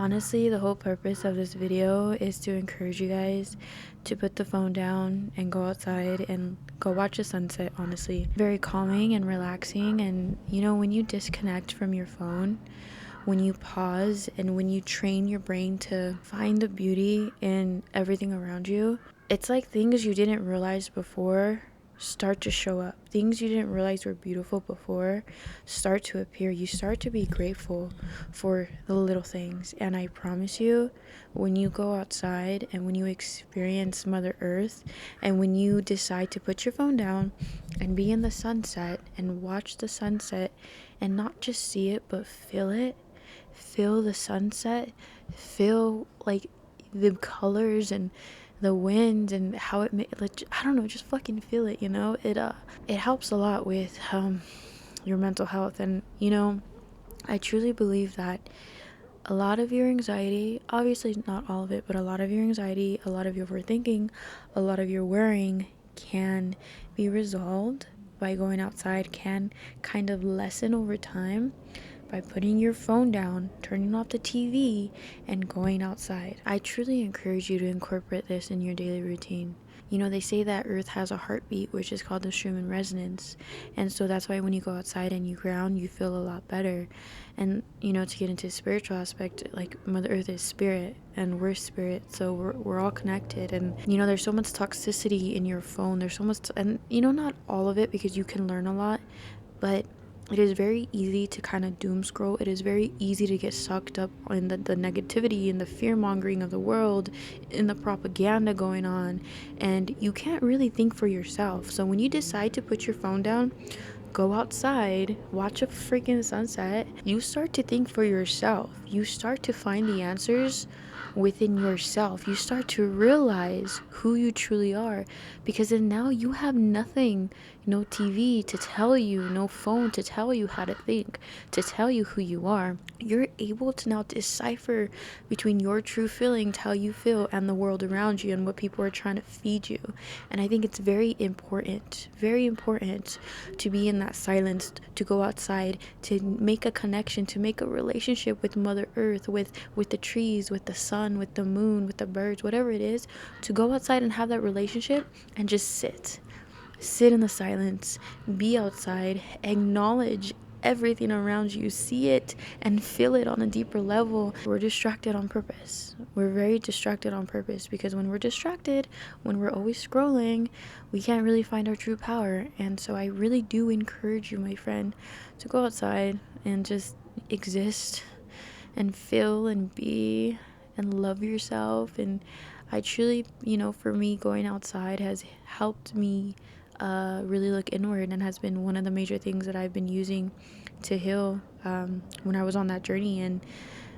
Honestly, the whole purpose of this video is to encourage you guys to put the phone down and go outside and go watch the sunset, honestly. Very calming and relaxing, and when you disconnect from your phone, when you pause and when you train your brain to find the beauty in everything around you, it's like things you didn't realize before start to show up. Things you didn't realize were beautiful before start to appear. You start to be grateful for the little things. And I promise you, when you go outside and when you experience Mother Earth and when you decide to put your phone down and be in the sunset and watch the sunset and not just see it but feel it, feel the sunset, feel like the colors and the wind and how it like, I don't know, just fucking feel it. It helps a lot with your mental health. And I truly believe that a lot of your anxiety, obviously not all of it, but a lot of your anxiety, a lot of your overthinking, a lot of your worrying can be resolved by going outside, can kind of lessen over time by putting your phone down, turning off the TV, and going outside. I truly encourage you to incorporate this in your daily routine. They say that Earth has a heartbeat, which is called the Schumann resonance. And so that's why when you go outside and you ground, you feel a lot better. And, to get into the spiritual aspect, like Mother Earth is spirit and we're spirit. So we're all connected. And, there's so much toxicity in your phone. There's so much, and, not all of it, because you can learn a lot, but it is very easy to kind of doom scroll. It is very easy to get sucked up in the negativity and the fear mongering of the world, in the propaganda going on, and you can't really think for yourself. So when you decide to put your phone down, go outside, watch a freaking sunset, you start to think for yourself. You start to find the answers within yourself. You start to realize who you truly are, because then now you have nothing, no TV to tell you, no phone to tell you how to think, to tell you who you are. You're able to now decipher between your true feelings, how you feel, and the world around you and what people are trying to feed you. And I think it's very important to be in that silence, to go outside, to make a connection, to make a relationship with Mother Earth, with the trees, with the sun, with the moon, with the birds, whatever it is, to go outside and have that relationship and just sit in the silence, be outside, acknowledge everything around you, see it and feel it on a deeper level. We're distracted on purpose. We're very distracted on purpose, because when we're distracted, when we're always scrolling, we can't really find our true power. And so I really do encourage you, my friend, to go outside and just exist and feel and be and love yourself. And I truly, for me, going outside has helped me really look inward, and has been one of the major things that I've been using to heal when I was on that journey. And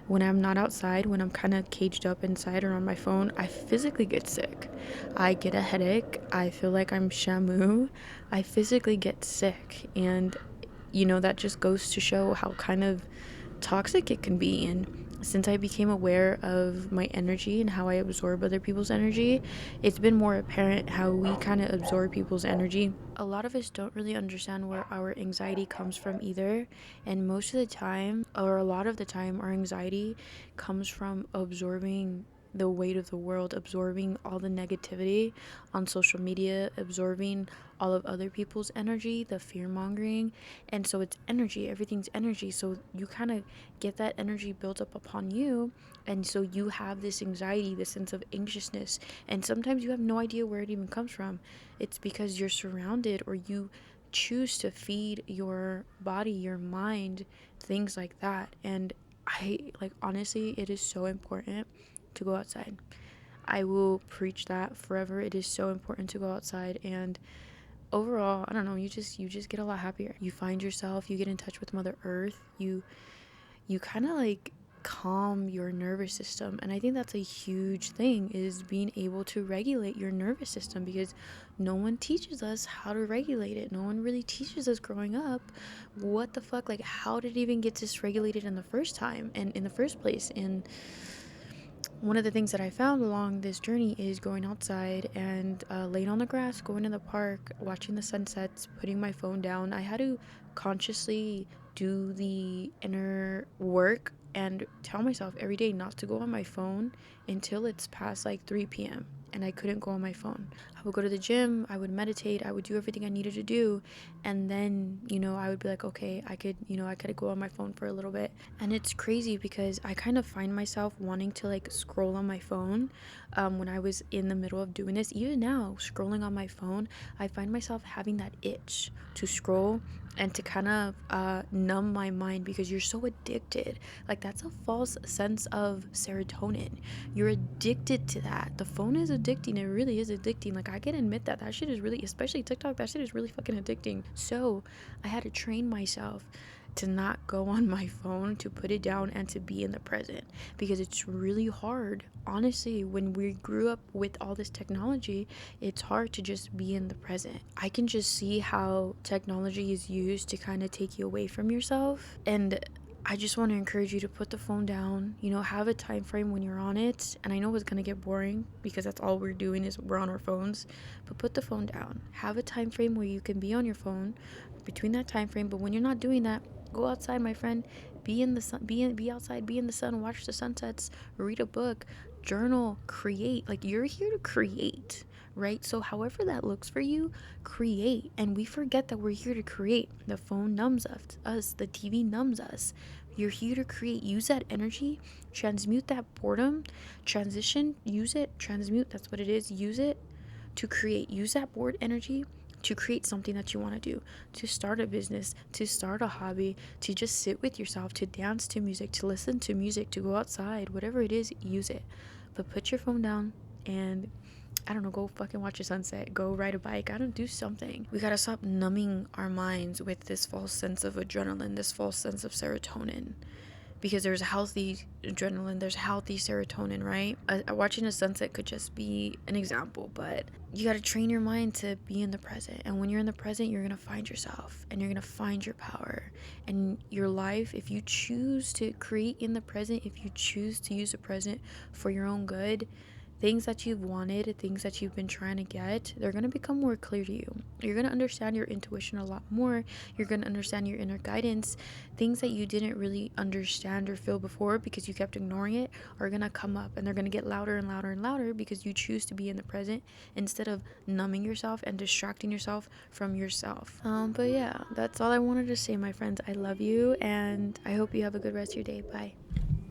when I'm not outside, when I'm kind of caged up inside or on my phone, I physically get sick. I get a headache. I feel like I'm Shamu. I physically get sick. And, that just goes to show how kind of toxic it can be. And since I became aware of my energy and how I absorb other people's energy, it's been more apparent how we kind of absorb people's energy. A lot of us don't really understand where our anxiety comes from either. And most of the time, or a lot of the time, our anxiety comes from absorbing the weight of the world, absorbing all the negativity on social media, absorbing all of other people's energy, the fear mongering. And so it's energy, everything's energy. So you kind of get that energy built up upon you. And so you have this anxiety, this sense of anxiousness. And sometimes you have no idea where it even comes from. It's because you're surrounded, or you choose to feed your body, your mind, things like that. And honestly, it is so important to go outside. I will preach that forever. It is so important to go outside. And overall, I don't know, you just get a lot happier. You find yourself, you get in touch with Mother Earth, you kind of like calm your nervous system. And I think that's a huge thing, is being able to regulate your nervous system, because no one teaches us how to regulate it. No one really teaches us growing up what the fuck, like, how did it even get dysregulated in the first time and in the first place. And one of the things that I found along this journey is going outside and laying on the grass, going to the park, watching the sunsets, putting my phone down. I had to consciously do the inner work and tell myself every day not to go on my phone until it's past like 3 p.m. and I couldn't go on my phone. I would go to the gym, I would meditate, I would do everything I needed to do, and then, I would be like, okay, I could go on my phone for a little bit. And it's crazy because I kind of find myself wanting to like scroll on my phone when I was in the middle of doing this. Even now, scrolling on my phone, I find myself having that itch to scroll and to kind of numb my mind because you're so addicted. Like, that's a false sense of serotonin. You're addicted to that. The phone is addicting. It really is addicting. Like, I can admit that shit is really, especially TikTok, that shit is really fucking addicting. So I had to train myself to not go on my phone, to put it down, and to be in the present, because it's really hard. Honestly, when we grew up with all this technology, it's hard to just be in the present. I can just see how technology is used to kind of take you away from yourself, and I just want to encourage you to put the phone down, have a time frame when you're on it. And I know it's going to get boring because that's all we're doing is we're on our phones, but put the phone down. Have a time frame where you can be on your phone between that time frame, but when you're not doing that, go outside, my friend. Be in the sun, be outside, be in the sun, watch the sunsets, read a book, journal, create. Like, you're here to create, right? So however that looks for you, create. And we forget that we're here to create. The phone numbs us, the TV numbs us. You're here to create. Use that energy, transmute that boredom, transition, use it, transmute, that's what it is. Use it to create. Use that bored energy to create something that you want to do, to start a business, to start a hobby, to just sit with yourself, to dance to music, to listen to music, to go outside, whatever it is, use it. But put your phone down and, I don't know, go fucking watch a sunset, go ride a bike, I don't do something. We gotta stop numbing our minds with this false sense of adrenaline, this false sense of serotonin. Because there's healthy adrenaline, there's healthy serotonin, right? Watching a sunset could just be an example, but you got to train your mind to be in the present. And when you're in the present, you're going to find yourself and you're going to find your power. And your life, if you choose to create in the present, if you choose to use the present for your own good, things that you've wanted, things that you've been trying to get, they're going to become more clear to you. You're going to understand your intuition a lot more. You're going to understand your inner guidance. Things that you didn't really understand or feel before because you kept ignoring it are going to come up, and they're going to get louder and louder and louder because you choose to be in the present instead of numbing yourself and distracting yourself from yourself. But yeah, that's all I wanted to say, my friends. I love you, and I hope you have a good rest of your day. Bye.